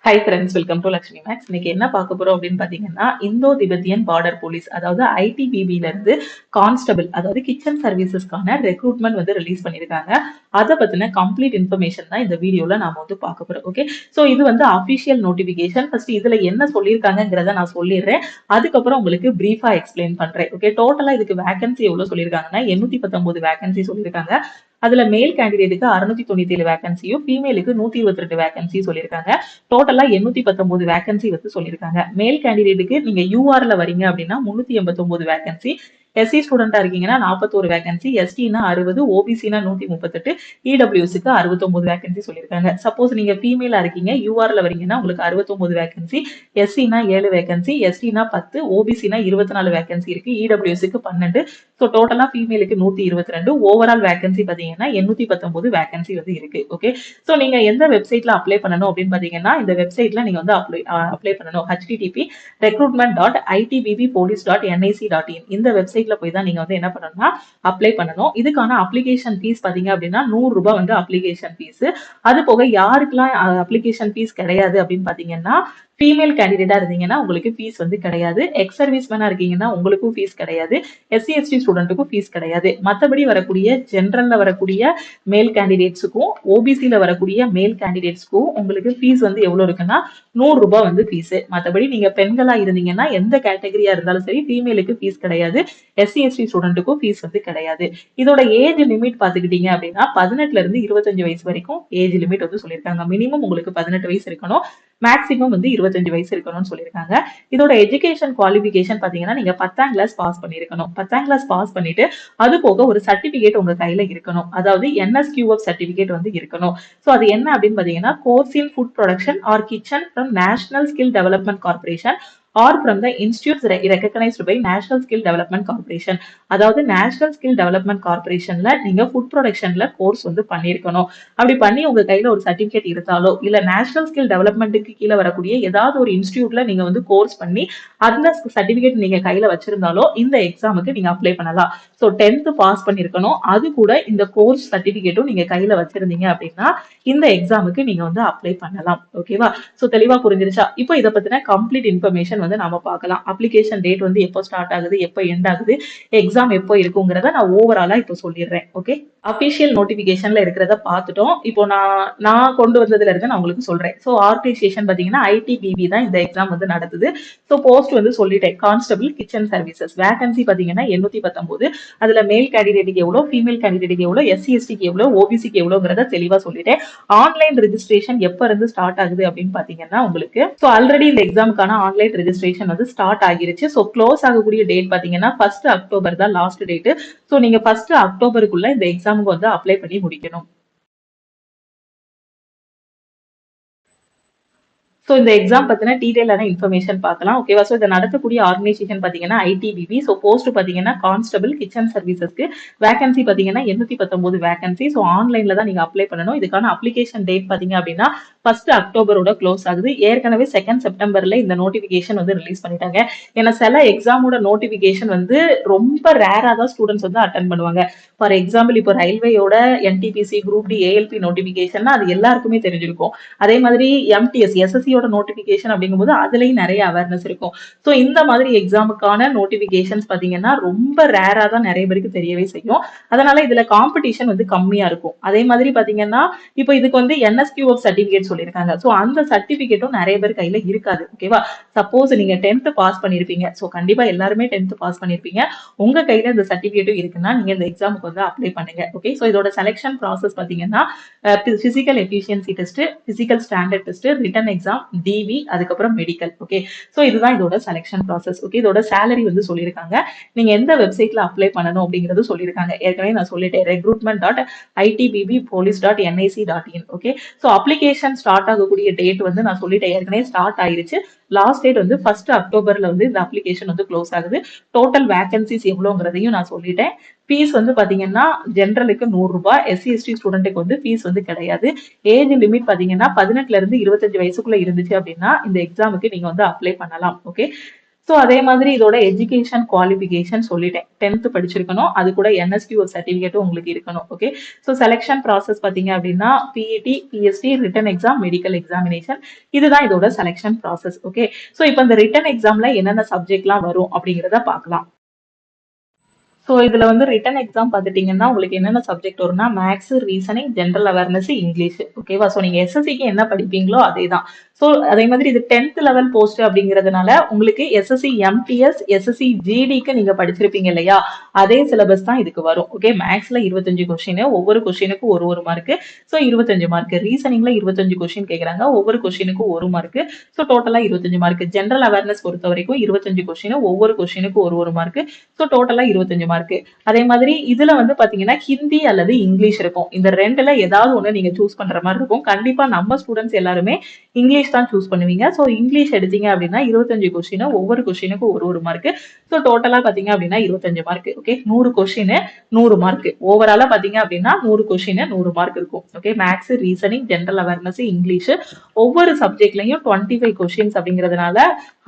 High friends, welcome to Lakshmi maths. இன்னைக்கு என்ன பார்க்க போறோம் அப்படின்னு பாத்தீங்கன்னா, இந்தோ திபெத்தியன் பார்டர் போலீஸ் அதாவது ஐடிபிபில இருந்து கான்ஸ்டபிள் அதாவது கிச்சன் சர்வீசஸ்க்கான ரெக்ரூட்மெண்ட் வந்து ரிலீஸ் பண்ணியிருக்காங்க. அதை பத்தின கம்ப்ளீட் இன்ஃபர்மேஷன் தான் இந்த வீடியோல நாம வந்து பார்க்க போறோம். ஓகே, ஸோ இது வந்து அஃபிஷியல் நோட்டிபிகேஷன். ஃபர்ஸ்ட் இதுல என்ன சொல்லியிருக்காங்கிறத நான் சொல்லிடுறேன். அதுக்கப்புறம் உங்களுக்கு பிரீஃபா எக்ஸ்பிளைன் பண்றேன். ஓகே, டோட்டலா இதுக்கு வேகன்சி எவ்வளவு சொல்லியிருக்காங்கன்னா 819 வேகன்சி சொல்லியிருக்காங்க. அதுல மேல் கேண்டிடேட்டுக்கு 697 வேகன்சியும் ஃபீமேலுக்கு 122 வேகன்சி சொல்லியிருக்காங்க. டோட்டலா 819 வேகன்சி வந்து சொல்லியிருக்காங்க. மேல் கேண்டிடேட்டுக்கு நீங்க யூஆர்ல வரீங்க அப்படின்னா 389 வேகன்சி, எஸ்சி ஸ்டூடெண்டா இருக்கீங்கன்னா 41 வேகன்சி, எஸ்டினா 60, ஓபிசினா 138, இடபிள்யூஎஸ்க்கு 69 வேகன்சி சொல்லியிருக்காங்க. சப்போஸ் நீங்க ஃபீமேலா இருக்கீங்க யூஆர்ல வரீங்கன்னா உங்களுக்கு 69 வேகன்சி, எஸ்சினா 7 வேகன்சி, எஸ்டினா 10, ஓபிசினா 24 வேகன்சி இருக்கு, இடபிள்யூஎஸ்க்கு 12. ஸோ டோட்டலா ஃபீமேலுக்கு 122, ஓவரால் வேகன்சி பாத்தீங்கன்னா 819 வேகன்சி வந்து இருக்கு. ஓகே, ஸோ நீங்க எந்த வெப்சைட்ல அப்ளை பண்ணணும் அப்படின்னு பாத்தீங்கன்னா இந்த வெப்சைட்ல நீங்க வந்து அப்ளை பண்ணணும். http recruitment.itbbpolice.nic.in இந்த வெப்சைட்ல போய் தான் நீங்க வந்து என்ன பண்ணணும்னா அப்ளை பண்ணணும். இதுக்கான அப்ளிகேஷன் ஃபீஸ் பாத்தீங்க அப்படின்னா 100 ரூபாய் வந்து அப்ளிகேஷன் ஃபீஸ். அது போக யாருக்கெல்லாம் அப்ளிகேஷன் ஃபீஸ் கிடையாது அப்படின்னு பாத்தீங்கன்னா, ஃபீமேல் கேண்டிடேட்டா இருந்தீங்கன்னா உங்களுக்கு ஃபீஸ் வந்து கிடையாது, எக்ஸ் சர்வீஸ் மேனா இருக்கீங்கன்னா உங்களுக்கும் ஃபீஸ் கிடையாது, எஸ்சி எஸ்டி ஸ்டூடெண்ட்டுக்கும் ஃபீஸ் கிடையாது. மற்றபடி வரக்கூடிய ஜென்ரல்ல வரக்கூடிய மேல் கேண்டிடேட்ஸுக்கும் ஓபிசியில வரக்கூடிய மேல் கேண்டிடேட்ஸ்க்கும் உங்களுக்கு ஃபீஸ் வந்து எவ்வளவு இருக்குன்னா 100 ரூபாய் வந்து ஃபீஸ். மற்றபடி நீங்க பெண்களா இருந்தீங்கன்னா எந்த கேட்டகரியா இருந்தாலும் சரி ஃபீமேலுக்கு ஃபீஸ் கிடையாது, எஸ்சி எஸ்டி ஸ்டூடெண்ட்டுக்கும் ஃபீஸ் வந்து கிடையாது. இதோட ஏஜ் லிமிட் பாத்துக்கிட்டீங்க அப்படின்னா 18ல இருந்து 25 வயசு வரைக்கும் ஏஜ் லிமிட் வந்து சொல்லியிருக்காங்க. மினிமம் உங்களுக்கு 18 வயசு இருக்கணும், மேக்ஸிமம் வந்து 25 வயசு இருக்கணும்னு சொல்லியிருக்காங்க. இதோட எஜுகேஷன் குவாலிஃபிகேஷன் பாத்தீங்கன்னா நீங்க 10ஆம் கிளாஸ் பாஸ் பண்ணிருக்கணும். 10ஆம் கிளாஸ் பாஸ் பண்ணிட்டு அது போக ஒரு சர்டிபிகேட் உங்க கையில இருக்கணும். அதாவது என்எஸ்கியூஎஃப் சர்டிபிகேட் வந்து இருக்கணும். சோ அது என்ன அப்படின்னு பாத்தீங்கன்னா course in food production R kitchen from national skill development corporation or from the institutes recognized by National Skill Development Corporation. அதாவது நேஷனல் ஸ்கில் டெவலப்மெண்ட் கார்பரேஷன்ல நீங்க ஃபுட் ப்ரொடக்ஷன்ல கோர்ஸ் வந்து பண்ணிருக்கணும். அப்படி பண்ணி உங்க கையில ஒரு சர்டிபிகேட் இருந்தாலோ இல்ல நேஷனல் ஸ்கில் டெவலப்மெண்ட்டுக்கு கீழே வரக்கூடிய ஏதாவது ஒரு இன்ஸ்டியூட்ல நீங்க வந்து கோர்ஸ் பண்ணி அந்த சர்டிபிகேட் நீங்க கையில வச்சிருந்தாலோ இந்த எக்ஸாமுக்கு நீங்க அப்ளை பண்ணலாம். ஸோ 10th பாஸ் பண்ணிருக்கணும், அது கூட இந்த கோர்ஸ் சர்டிபிகேட்டும் நீங்க கையில வச்சிருந்தீங்க அப்படின்னா இந்த எக்ஸாமுக்கு நீங்க வந்து அப்ளை பண்ணலாம். ஓகேவா? ஸோ தெளிவா புரிஞ்சிருச்சா? இப்போ இதை பத்தின கம்ப்ளீட் இன்ஃபர்மேஷன் வந்து நாம பார்க்கலாம். அப்ளிகேஷன் டேட் வந்து எப்போ ஸ்டார்ட் ஆகுது, எப்போ எண்ட் ஆகுது, எக்ஸாம் எப்போ இருக்குங்கிறத நான் ஓவராலா இப்போ சொல்லிடுறேன். ஓகே, அபிஷியல் நோட்டிபிகேஷன்ல இருக்கிறத பார்த்துட்டோம். இப்போ நான் கொண்டு வந்ததுல இருந்து நான் உங்களுக்கு சொல்றேன். ஸோ ஆர்கனைசேஷன் பாத்தீங்கன்னா ஐடிபிபி தான் இந்த எக்ஸாம் வந்து நடத்துது. ஸோ போஸ்ட் வந்து சொல்லிட்டேன், கான்ஸ்டபிள் கிச்சன் சர்வீசஸ். வேகன்சி பாத்தீங்கன்னா 819. அதுல மேல் கேண்டிடேட்டுக்கு எவ்வளவு, ஃபீமேல் கேண்டிடேட்டுக்கு எவ்வளவு, எஸ்சி எஸ்டிக்கு எவ்வளவு, ஓபிசிக்கு எவ்வளவுங்கிறத தெளிவா சொல்லிட்டேன். ஆன்லைன் ரெஜிஸ்ட்ரேஷன் எப்ப இருந்து ஸ்டார்ட் ஆகுது அப்படின்னு பாத்தீங்கன்னா உங்களுக்கு ஸோ ஆல்ரெடி இந்த எக்ஸாமுக்கான ஆன்லைன் ரெஜிஸ்ட்ரேஷன் வந்து ஸ்டார்ட் ஆகிருச்சு. ஸோ க்ளோஸ் ஆகக்கூடிய டேட் பாத்தீங்கன்னா 1 அக்டோபர் தான் லாஸ்ட் டேட். ஸோ நீங்க 1 அக்டோபருக்குள்ள இந்த எக்ஸாமுக்கு வந்து அப்ளை பண்ணி முடிக்கணும். ஸோ இந்த எக்ஸாம் பத்தின டீடைலான இன்ஃபர்மேஷன் பார்க்கலாம். ஓகேவா? ஸோ இதை நடத்தக்கூடிய ஆர்கனைசேஷன் பாத்தீங்கன்னா ஐடிபிபி. ஸோ போஸ்ட் பாத்தீங்கன்னா கான்ஸ்டபிள் கிச்சன் சர்வீசஸ்க்கு. வேகன்சி பாத்தீங்கன்னா 819 வேகன்சி. ஸோ ஆன்லைன்ல தான் நீங்க அப்ளை பண்ணணும். இதுக்கான அப்ளிகேஷன் டேட் பாத்தீங்க அப்படின்னா 1 அக்டோபரோட க்ளோஸ் ஆகுது. ஏற்கனவே 2 செப்டம்பர்ல இந்த நோட்டிபிகேஷன் வந்து ரிலீஸ் பண்ணிட்டாங்க. ஏன்னா சில எக்ஸாமோட நோட்டிபிகேஷன் வந்து ரொம்ப ரேரா தான் ஸ்டூடெண்ட்ஸ் வந்து அட்டன் பண்ணுவாங்க. ஃபார் எக்ஸாம்பிள் இப்போ ரயில்வேயோட NTPC group D ALP notification அது எல்லாருக்குமே தெரிஞ்சிருக்கும். அதே மாதிரி எம்டிஎஸ் எஸ்எஸ்சியோட நோட்டிபிகேஷன் அப்படிங்கும்போது அதுலயும் நிறைய அவேர்னஸ் இருக்கும். ஸோ இந்த மாதிரி எக்ஸாமுக்கான நோட்டிபிகேஷன்ஸ் பாத்தீங்கன்னா ரொம்ப ரேரா தான் நிறைய பேருக்கு தெரியவே செய்யும். அதனால இதுல காம்படிஷன் வந்து கம்மியா இருக்கும். அதே மாதிரி பாத்தீங்கன்னா இப்போ இதுக்கு வந்து என்எஸ்கியூஎஃப் சர்டிபிகேட் சொல்லியிருக்காங்க. ஸோ அந்த சர்டிபிகேட்டும் நிறைய பேர் கையில இருக்காது. ஓகேவா? சப்போஸ் நீங்க 10th பாஸ் பண்ணிருப்பீங்க, ஸோ கண்டிப்பா எல்லாருமே 10th பாஸ் பண்ணிருப்பீங்க, உங்க கையில இந்த சர்டிபிகேட்டும் இருக்குன்னா நீங்க இந்த எக்ஸாமுக்கு வந்து அப்ளை பண்ணுங்க. ஓகே, ஸோ இதோட செலக்ஷன் ப்ராசஸ் பாத்தீங்கன்னா physical efficiency test, physical standard test, written exam, TV, அதுக்கப்புறம் மெடிக்கல். ஓகே, ஸோ இதுதான் இதோட செலக்ஷன் ப்ராசஸ். ஓகே, இதோட சேலரி வந்து சொல்லியிருக்காங்க. நீங்க எந்த வெப்சைட்ல அப்ளை பண்ணணும் அப்படிங்கிறது சொல்லியிருக்காங்க. ஏற்கனவே நான் சொல்லிட்டேன், recruitment.itbbpolice.nic.in. Okay, so application start ஆகக்கூடிய டேட் வந்து நான் சொல்லிட்டேன், ஏற்கனவே ஸ்டார்ட் ஆயிருச்சு. லாஸ்ட் டேட் வந்து 1 அக்டோபர்ல வந்து இந்த அப்ளிகேஷன் வந்து க்ளோஸ் ஆகுது. டோட்டல் வேகன்சிஸ் எவ்வளவுங்கிறதையும் நான் சொல்லிட்டேன். ஃபீஸ் வந்து பாத்தீங்கன்னா ஜென்ரலுக்கு 100 ரூபாய், எஸ்சி எஸ்டி ஸ்டூடெண்ட்டுக்கு வந்து ஃபீஸ் வந்து கிடையாது. ஏஜ் லிமிட் பாத்தீங்கன்னா 18ல இருந்து 25 வயசுக்குள்ள இருந்துச்சு அப்படின்னா இந்த எக்ஸாமுக்கு நீங்க வந்து அப்ளை பண்ணலாம். ஓகே, ஸோ அதே மாதிரி இதோட எஜுகேஷன் குவாலிஃபிகேஷன் சொல்லிட்டேன். 10th படிச்சிருக்கணும், அது கூட NSTO சர்டிஃபிகேட்டும் உங்களுக்கு இருக்கணும். ஓகே, ஸோ செலெக்ஷன் ப்ராசஸ் பார்த்தீங்க அப்படின்னா PET, PST, written exam, medical examination, இதுதான் இதோட செலெக்ஷன் ப்ராசஸ். ஓகே, ஸோ இப்போ இந்த ரிட்டன் எக்ஸாம்ல என்னென்ன சப்ஜெக்ட்லாம் வரும் அப்படிங்கிறத பார்க்கலாம். ஸோ இதுல வந்து ரிட்டன் எக்ஸாம் பார்த்துட்டீங்கன்னா உங்களுக்கு என்னென்ன சப்ஜெக்ட் வரும்னா maths, reasoning, general awareness, English. ஓகேவா? ஸோ நீங்க எஸ்எஸ்சிக்கு என்ன படிப்பீங்களோ அதே தான். ஸோ அதே மாதிரி இது 10th லெவல் போஸ்ட் அப்படிங்கிறதுனால உங்களுக்கு எஸ்எஸ்சி எம்டிஎஸ், எஸ்எஸ்சி ஜிடிக்கு நீங்க படிச்சிருப்பீங்க இல்லையா, அதே சிலபஸ் தான் இதுக்கு வரும். ஓகே, மேக்ஸ்ல 25 கொஸ்டின், ஒவ்வொரு கொஸ்டினுக்கும் ஒரு மார்க். So 25 mark. ரீசனிங்ல 25 கொஸ்டின் கேட்கறாங்க, ஒவ்வொரு கொஸ்டினுக்கும் 1 மார்க். ஸோ டோட்டலா 25 மார்க். ஜென்ரல் அவேர்னஸ் பொறுத்த வரைக்கும் 25 கொஸ்டின், ஒவ்வொரு கொஸ்டினுக்கும் ஒரு மார்க். ஸோ டோட்டலா 25 மார்க். அதே மாதிரி இதுல வந்து பாத்தீங்கன்னா ஹிந்தி அல்லது இங்கிலீஷ் இருக்கும். இந்த ரெண்டுல ஏதாவது ஒண்ணு நீங்க சூஸ் பண்ற மாதிரி இருக்கும். கண்டிப்பா நம்ம ஸ்டூடெண்ட்ஸ் எல்லாருமே இங்கிலீஷ் தான் சூஸ் பண்ணுவீங்க. ஸோ இங்கிலீஷ் எடுத்தீங்க அப்படின்னா 25 கொஸ்டின், ஒவ்வொரு கொஸ்டினுக்கும் ஒரு மார்க். ஸோ டோட்டலா பாத்தீங்க அப்படின்னா 25 மார்க். Okay, 100 question 100 mark. ஓவராலா பாத்தீங்க அப்படின்னா 100 கொஸ்டின் 100 மார்க் இருக்கும். Okay, maths, reasoning, general awareness, English, ஒவ்வொரு சப்ஜெக்ட்லயும் 25 கொஸ்டின்ஸ் அப்படிங்கிறதுனால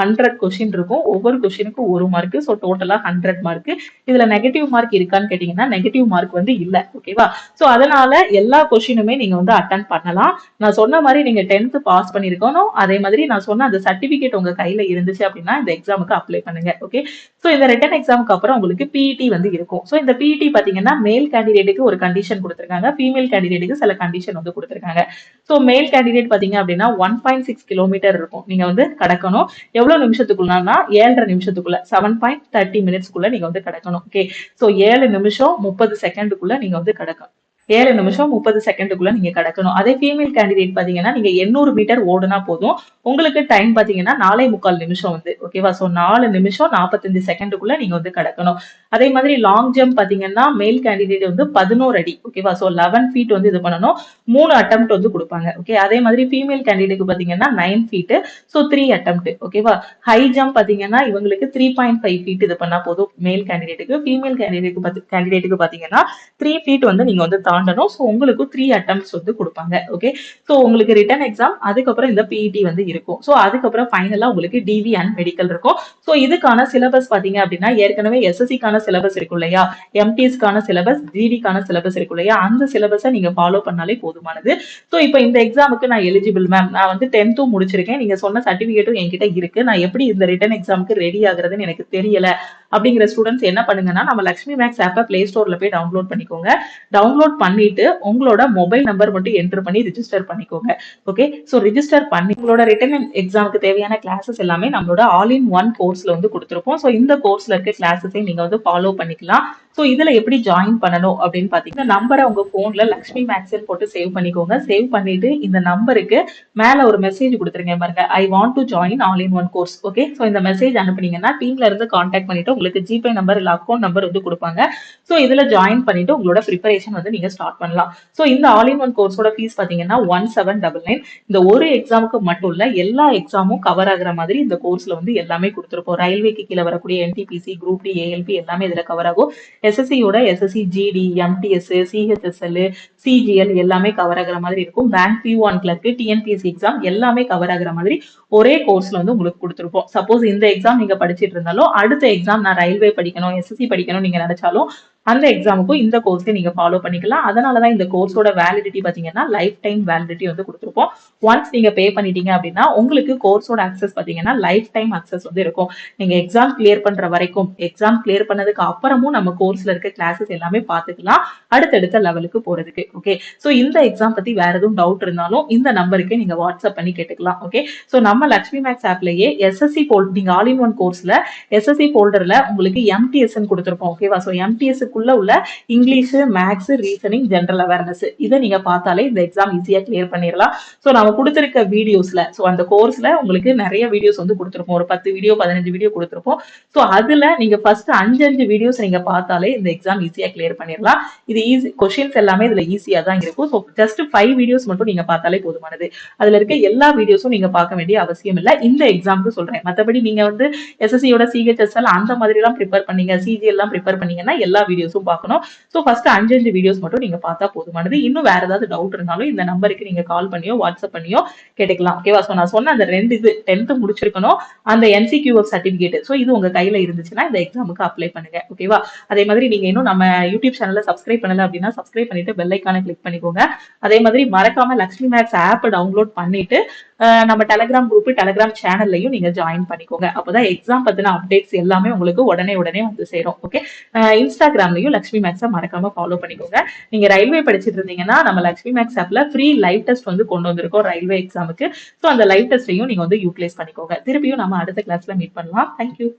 100 கொஸ்டின் இருக்கும். ஒவ்வொரு கொஸ்டினுக்கும் ஒரு மார்க். ஸோ டோட்டலா 100 மார்க். இதுல நெகட்டிவ் மார்க் இருக்கான்னு கேட்டீங்கன்னா நெகட்டிவ் மார்க் வந்து இல்ல. ஓகேவா? சோ அதனால எல்லா கொஸ்டினுமே நீங்க வந்து அட்டன் பண்ணலாம். நான் சொன்ன மாதிரி நீங்க 10th பாஸ் பண்ணிருக்கணும். அதே மாதிரி நான் சொன்ன அந்த சர்டிபிகேட் உங்க கையில இருந்துச்சு அப்படின்னா இந்த எக்ஸாமுக்கு அப்ளை பண்ணுங்க. ஓகே, சோ இந்த ரிட்டன் எக்ஸாமுக்கு அப்புறம் உங்களுக்கு பிஇடி வந்து இருக்கும். சோ இந்த பிஇடி பாத்தீங்கன்னா மேல் கேண்டிடேட்டுக்கு ஒரு கண்டிஷன் கொடுத்திருக்காங்க, ஃபீமேல் கேண்டிடேட்டுக்கு சில கண்டிஷன் வந்து கொடுத்திருக்காங்க. சோ மேல் கேண்டிடேட் பாத்தீங்க அப்படின்னா 1.6 கிலோமீட்டர் இருக்கும், நீங்க வந்து கடக்கணும். எவ்வளவு நிமிஷத்துக்குள்ளனா 7.5 நிமிஷத்துக்குள்ள 7.30 மினிட்ஸ்க்குள்ள நீங்க வந்து கடக்கணும். ஓகே, சோ 7 நிமிஷம் 30 செகண்டுக்குள்ள நீங்க வந்து கடக்கணும். 7 நிமிஷம் 30 செகண்டுக்குள்ள நீங்க கடக்கணும். அதே ஃபீமேல் கேண்டிடேட் பாத்தீங்கன்னா நீங்க 800 மீட்டர் ஓடுனா போதும், உங்களுக்கு டைம் பாத்தீங்கன்னா 4.25 நிமிஷம் வந்து. ஓகேவா? சோ 4 நிமிஷம் 45 செகண்டுக்குள்ள நீங்க வந்து கடக்கணும். அதே மாதிரி லாங் ஜம்ப் பாத்தீங்கன்னா மேல் கேண்டிடேட் வந்து 11 அடி. ஓகேவா? சோ 11 ஃபீட் வந்து இது பண்ணணும். 3 அட்டெம்ப்ட் வந்து கொடுப்பாங்க. ஓகே, அதே மாதிரி ஃபீமேல் கேண்டிடேட் பாத்தீங்கன்னா 9 ஃபீட். So 3 attempt. ஓகேவா? ஹை ஜம்ப் பாத்தீங்கன்னா இவங்களுக்கு 3.5 ஃபீட் இது பண்ணா போதும் மேல் கேண்டிடேட்டுக்கு. ஃபீமேல் கேண்டிடேட்டுக்கு பாத்தீங்கன்னா 3 ஃபீட் வந்து நீங்க வந்து தாண்டணும். சோ உங்களுக்கு 3 அட்டெம்ப்ட்ஸ் வந்து கொடுப்பாங்க. ஓகே, சோ உங்களுக்கு ரிட்டன் எக்ஸாம், அதுக்கப்புறம் இந்த பிஇடி வந்து இருக்கும். சோ அதுக்கப்புறம் ஃபைனலா உங்களுக்கு டிவி அண்ட் மெடிக்கல் இருக்கும். சோ இதுக்கான சிலபஸ் பாத்தீங்க அப்படின்னா ஏற்கனவே எஸ்எஸ்சிக்கான சிலபஸ் இருக்கும் இல்லையா, எம்டிஎஸ்க்கான சிலபஸ், ஜிடிக்கான சிலபஸ் இருக்கும் இல்லையா, அந்த சிலபஸை நீங்க ஃபாலோ பண்ணாலே போதுமானது. சோ இப்போ இந்த எக்ஸாமுக்கு நான் எலிஜிபிள் மேம், நான் வந்து 10th முடிச்சிருக்கேன், நீங்க சொன்ன சர்டிபிகேட்டும் என்கிட்ட இருக்கு, நான் எப்படி இந்த ரிட்டன் எக்ஸாமுக்கு ரெடி ஆகுறதுன்னு எனக்கு தெரியல அப்படிங்கிற ஸ்டூடெண்ட்ஸ் என்ன பண்ணுங்கன்னா நம்ம லக்ஷ்மி மேக்ஸ் ஆப்பை பிளே ஸ்டோர்ல போய் டவுன்லோட் பண்ணிக்கோங்க. டவுன்லோட் பண்ணிட்டு உங்களோட மொபைல் நம்பர் மட்டும் என்டர் பண்ணி ரிஜிஸ்டர் பண்ணிக்கோங்க. ஓகே, சோ ரிஜிஸ்டர் பண்ணி உங்களோட ரிட்டன் எக்ஸாமுக்கு தேவையான கிளாஸஸ் எல்லாமே நம்மளோட ஆல் இன் ஒன் கோர்ஸ்ல வந்து கொடுத்துருப்போம். சோ இந்த கோர்ஸ்ல இருக்க கிளாஸஸை நீங்க வந்து ஃபாலோ பண்ணிக்கலாம். சோ இதுல எப்படி ஜாயின் பண்ணணும் அப்படின்னு பாத்தீங்கன்னா நம்பரை உங்க போன்ல லக்ஷ்மி மேக்ஸ் போட்டு சேவ் பண்ணிக்கோங்க. சேவ் பண்ணிட்டு இந்த நம்பருக்கு மேல ஒரு மெசேஜ் கொடுத்துருங்க பாருங்க, I want to join all in one course. Okay, so இந்த மெசேஜ் அனுப்புனீங்கன்னா டீம்ல இருந்து கான்டாக்ட் பண்ணிட்டு உங்களுக்கு ஜிபே நம்பர் இல்ல அக்கௌண்ட் நம்பர் வந்து கொடுப்பாங்க. சோ இதுல ஜாயின் பண்ணிட்டு உங்களோட ப்ரிப்பரேஷன் வந்து நீங்க ஸ்டார்ட் பண்ணலாம். சோ இந்த ஆல் இன் ஒன் கோர்ஸோட ஃபீஸ் பாத்தீங்கன்னா 1799. இந்த ஒரு எக்ஸாமுக்கு மட்டும் இல்ல, எல்லா எக்ஸாமும் கவர் ஆகுற மாதிரி இந்த கோர்ஸ்ல வந்து எல்லாமே கொடுத்துருப்போம். ரயில்வேக்கு கீழே வரக்கூடிய என்டிபிசி, குரூப் டி, ஏஎல்பி எல்லாமே இதுல கவர் ஆகும். எஸ்எஸ்சியோட SSC GD, MTS, CHSL, CGL எல்லாமே கவர் ஆகுற மாதிரி இருக்கும். Bank, PO and clerk, TNPSC exam எல்லாமே கவர் ஆகுற மாதிரி ஒரே கோர்ஸ்ல வந்து உங்களுக்கு கொடுத்துருப்போம். சப்போஸ் இந்த எக்ஸாம் நீங்க படிச்சிட்டு இருந்தாலும் அடுத்த எக்ஸாம் நான் ரயில்வே படிக்கணும், எஸ்எஸ்சி படிக்கணும் நீங்க நினைச்சாலும் அந்த எக்ஸாமுக்கும் இந்த கோர்ஸை நீங்க ஃபாலோ பண்ணிக்கலாம். அதனாலதான் இந்த கோர்ஸோட வேலிடிட்டி பாத்தீங்கன்னா லைஃப் டைம் வேலிடிட்டி வந்து கொடுத்துருப்போம். ஒன்ஸ் நீங்க பே பண்ணிட்டீங்க அப்படின்னா உங்களுக்கு கோர்ஸோட அக்சஸ் பாத்தீங்கன்னா லைஃப் டைம் அக்சஸ் வந்து இருக்கும். நீங்க எக்ஸாம் கிளியர் பண்ற வரைக்கும், எக்ஸாம் கிளியர் பண்ணதுக்கு அப்புறமும் நம்ம கோர்ஸ்ல இருக்க கிளாஸஸ் எல்லாமே பாத்துக்கலாம் அடுத்தடுத்த லெவலுக்கு போறதுக்கு. ஓகே, சோ இந்த எக்ஸாம் பத்தி வேற எதுவும் டவுட் இருந்தாலும் இந்த நம்பருக்கு நீங்க வாட்ஸ்அப் பண்ணி கேட்டுக்கலாம். ஓகே, சோ நம்ம லக்ஷ்மி மேக்ஸ் ஆப்லயே எஸ்எஸ்சி போல்டர், நீங்க ஆல் இன் ஒன் கோர்ஸ்ல எஸ்எஸ்சி போல்டர்ல உங்களுக்கு எம்டிஎஸ் கொடுத்திருப்போம். ஓகேவா? சோ எம்டிஎஸ் உள்ள English, maths, reasoning, general awareness இதை நீங்க பார்த்தாலே இந்த எக்ஸாம் ஈஸியா கிளியர் பண்ணிடலாம். சோ நம்ம கொடுத்திருக்க வீடியோஸ்ல, சோ அந்த கோர்ஸ்ல உங்களுக்கு நிறைய வீடியோஸ் வந்து கொடுத்திருப்போம். ஒரு 10 வீடியோ 15 வீடியோ கொடுத்திருப்போம். சோ அதுல நீங்க ஃபர்ஸ்ட் 5 வீடியோஸ் நீங்க பார்த்தாலே இந்த எக்ஸாம் ஈஸியா கிளியர் பண்ணிடலாம். இது ஈஸி, கொஸ்டின்ஸ் எல்லாமே இதுல ஈஸியா தான் இருக்கும். சோ ஜஸ்ட் 5 வீடியோஸ் மட்டும் நீங்க பார்த்தாலே போதுமானது. அதுல இருக்க எல்லா வீடியோஸும் நீங்க பார்க்க வேண்டிய அவசியம் இல்ல. இந்த எக்ஸாமுக்கு சொல்றேன். மத்தபடி நீங்க வந்து எஸ்எஸ்சியோட சிஹெச்எஸ்எல் அந்த மாதிரி எல்லாம் ப்ரிப்பேர் பண்ணீங்க, சிஜி எல்லாம் ப்ரிப்பேர் பண்ணீங்கன்னா எல்லா வீடியோ வீடியோஸும் பார்க்கணும். ஸோ ஃபர்ஸ்ட் 5 வீடியோஸ் மட்டும் நீங்க பார்த்தா போதுமானது. இன்னும் வேற ஏதாவது டவுட் இருந்தாலும் இந்த நம்பருக்கு நீங்க கால் பண்ணியோ வாட்ஸ்அப் பண்ணியோ கேட்டுக்கலாம். ஓகேவா? ஸோ நான் சொன்ன அந்த 2 இது 10th முடிச்சிருக்கணும், அந்த என்சிக்யூஎஃப் சர்டிபிகேட். ஸோ இது உங்க கையில இருந்துச்சுன்னா இந்த எக்ஸாமுக்கு அப்ளை பண்ணுங்க. ஓகேவா? அதே மாதிரி நீங்க இன்னும் நம்ம யூடியூப் சேனல்ல சப்ஸ்கிரைப் பண்ணல அப்படின்னா சப்ஸ்கிரைப் பண்ணிட்டு பெல் ஐக்கானை கிளிக் பண்ணிக்கோங்க. அதே மாதிரி மறக்காம லக்ஷ்மி மேக்ஸ் ஆப் டவுன்லோட் பண்ணிட்டு நம்ம டெலிகிராம் குரூப் டெலிகிராம் சேனல்லையும் நீங்க ஜாயின் பண்ணிக்கோங்க. அப்பதான் எக்ஸாம் பத்தின அப்டேட்ஸ் எல்லாமே உங்களுக்கு உடனே வந்து சேரும். ஓகே, இன்ஸ்டாகிராம்லயும் லக்ஷ்மி மேக்ஸை மறக்காம ஃபாலோ பண்ணிக்கோங்க. நீங்க ரயில்வே படிச்சிட்டு இருந்தீங்கன்னா நம்ம லக்ஷ்மி மேக்ஸ் ஆப்ல ஃப்ரீ லைவ் டெஸ்ட் வந்து கொண்டு வந்திருக்கோம் ரயில்வே எக்ஸாமுக்கு. ஸோ அந்த லைவ் டெஸ்ட்டையும் நீங்க வந்து யூட்டிலைஸ் பண்ணிக்கோங்க. திருப்பியும் நம்ம அடுத்த கிளாஸ்ல மீட் பண்ணலாம். தேங்க்யூ.